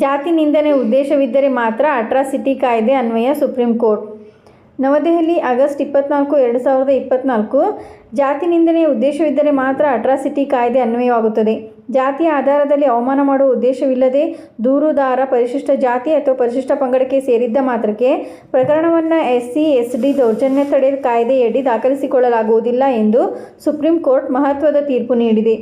ಜಾತಿ ನಿಂದನೆ ಉದ್ದೇಶವಿದ್ದರೆ ಮಾತ್ರ ಅಟ್ರಾಸಿಟಿ ಕಾಯ್ದೆ ಅನ್ವಯ ಸುಪ್ರೀಂ ಕೋರ್ಟ್. ನವದೆಹಲಿ, ಆಗಸ್ಟ್ 24, 2024. ಜಾತಿ ನಿಂದನೆಯ ಉದ್ದೇಶವಿದ್ದರೆ ಮಾತ್ರ ಅಟ್ರಾಸಿಟಿ ಕಾಯ್ದೆ ಅನ್ವಯವಾಗುತ್ತದೆ. ಜಾತಿಯ ಆಧಾರದಲ್ಲಿ ಅವಮಾನ ಮಾಡುವ ಉದ್ದೇಶವಿಲ್ಲದೆ ದೂರುದಾರ ಪರಿಶಿಷ್ಟ ಜಾತಿ ಅಥವಾ ಪರಿಶಿಷ್ಟ ಪಂಗಡಕ್ಕೆ ಸೇರಿದ್ದ ಮಾತ್ರಕ್ಕೆ ಪ್ರಕರಣವನ್ನು SC/SD ದೌರ್ಜನ್ಯ ತಡೆ ಕಾಯ್ದೆಯಡಿ ದಾಖಲಿಸಿಕೊಳ್ಳಲಾಗುವುದಿಲ್ಲ ಎಂದು ಸುಪ್ರೀಂ ಕೋರ್ಟ್ ಮಹತ್ವದ ತೀರ್ಪು ನೀಡಿದೆ.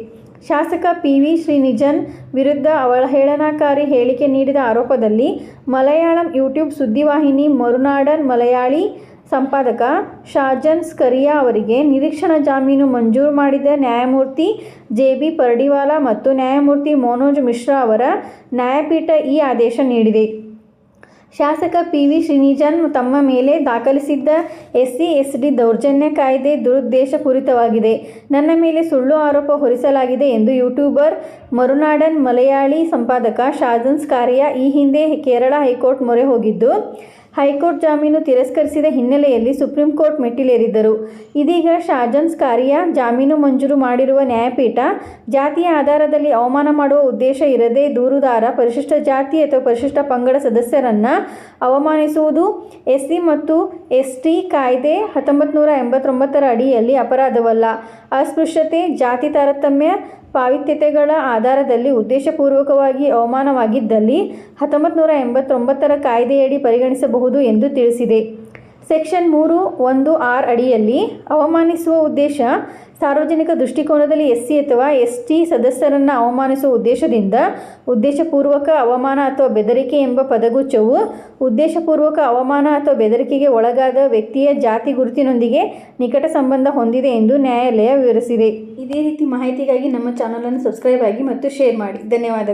ಶಾಸಕ PV ಶ್ರೀನಿಜನ್ ವಿರುದ್ಧ ಅವಹೇಳನಕಾರಿ ಹೇಳಿಕೆ ನೀಡಿದ ಆರೋಪದಲ್ಲಿ ಮಲಯಾಳಂ ಯೂಟ್ಯೂಬ್ ಸುದ್ದಿವಾಹಿನಿ ಮರುನಾಡನ್ ಮಲಯಾಳಿ ಸಂಪಾದಕ ಶಾಜನ್ ಸ್ಕರಿಯಾ ಅವರಿಗೆ ನಿರೀಕ್ಷಣಾ ಜಾಮೀನು ಮಂಜೂರು ಮಾಡಿದ ನ್ಯಾಯಮೂರ್ತಿ JB ಪರ್ಡಿವಾಲಾ ಮತ್ತು ನ್ಯಾಯಮೂರ್ತಿ ಮನೋಜ್ ಮಿಶ್ರಾ ಅವರ ನ್ಯಾಯಪೀಠ ಈ ಆದೇಶ ನೀಡಿದೆ. ಶಾಸಕ PV ಶ್ರೀನಿಜನ್ ತಮ್ಮ ಮೇಲೆ ದಾಖಲಿಸಿದ್ದ SC/SD ದೌರ್ಜನ್ಯ ಕಾಯ್ದೆ ದುರುದ್ದೇಶಪೂರಿತವಾಗಿದೆ, ನನ್ನ ಮೇಲೆ ಸುಳ್ಳು ಆರೋಪ ಹೊರಿಸಲಾಗಿದೆ ಎಂದು ಯೂಟ್ಯೂಬರ್ ಮರುನಾಡನ್ ಮಲಯಾಳಿ ಸಂಪಾದಕ ಶಾಜನ್ ಸ್ಕರಿಯಾ ಈ ಹಿಂದೆ ಕೇರಳ ಹೈಕೋರ್ಟ್ ಮೊರೆ ಹೋಗಿದ್ದು, ಹೈಕೋರ್ಟ್ ಜಾಮೀನು ತಿರಸ್ಕರಿಸಿದ ಹಿನ್ನೆಲೆಯಲ್ಲಿ ಸುಪ್ರೀಂ ಕೋರ್ಟ್ ಮೆಟ್ಟಿಲೇರಿದ್ದರು. ಇದೀಗ ಶಾಜನ್ ಸ್ಕರಿಯಾ ಜಾಮೀನು ಮಂಜೂರು ಮಾಡಿರುವ ನ್ಯಾಯಪೀಠ, ಜಾತಿಯ ಆಧಾರದಲ್ಲಿ ಅವಮಾನ ಮಾಡುವ ಉದ್ದೇಶ ಇರದೆ ದೂರುದಾರ ಪರಿಶಿಷ್ಟ ಜಾತಿ ಅಥವಾ ಪರಿಶಿಷ್ಟ ಪಂಗಡ ಸದಸ್ಯರನ್ನು ಅವಮಾನಿಸುವುದು SC ಮತ್ತು ST ಕಾಯ್ದೆ 1989 ಅಡಿಯಲ್ಲಿ ಅಪರಾಧವಲ್ಲ. ಅಸ್ಪೃಶ್ಯತೆ, ಜಾತಿ ತಾರತಮ್ಯ, ಪಾವಿತ್ಯತೆಗಳ ಆಧಾರದಲ್ಲಿ ಉದ್ದೇಶಪೂರ್ವಕವಾಗಿ ಅವಮಾನವಾಗಿದ್ದಲ್ಲಿ 1989 ಕಾಯ್ದೆಯಡಿ ಪರಿಗಣಿಸಬಹುದು ಎಂದು ತಿಳಿಸಿದೆ. ಸೆಕ್ಷನ್ 3(1)(r) ಅಡಿಯಲ್ಲಿ ಅವಮಾನಿಸುವ ಉದ್ದೇಶ ಸಾರ್ವಜನಿಕ ದೃಷ್ಟಿಕೋನದಲ್ಲಿ SC ಅಥವಾ ST ಸದಸ್ಯರನ್ನು ಅವಮಾನಿಸುವ ಉದ್ದೇಶದಿಂದ ಉದ್ದೇಶಪೂರ್ವಕ ಅವಮಾನ ಅಥವಾ ಬೆದರಿಕೆ ಎಂಬ ಪದಗುಚ್ಛವು ಉದ್ದೇಶಪೂರ್ವಕ ಅವಮಾನ ಅಥವಾ ಬೆದರಿಕೆಗೆ ಒಳಗಾದ ವ್ಯಕ್ತಿಯ ಜಾತಿ ಗುರುತಿನೊಂದಿಗೆ ನಿಕಟ ಸಂಬಂಧ ಹೊಂದಿದೆ ಎಂದು ನ್ಯಾಯಾಲಯ ವಿವರಿಸಿದೆ. ಇದೇ ರೀತಿ ಮಾಹಿತಿಗಾಗಿ ನಮ್ಮ ಚಾನಲನ್ನು ಸಬ್ಸ್ಕ್ರೈಬ್ ಆಗಿ ಮತ್ತು ಶೇರ್ ಮಾಡಿ. ಧನ್ಯವಾದಗಳು.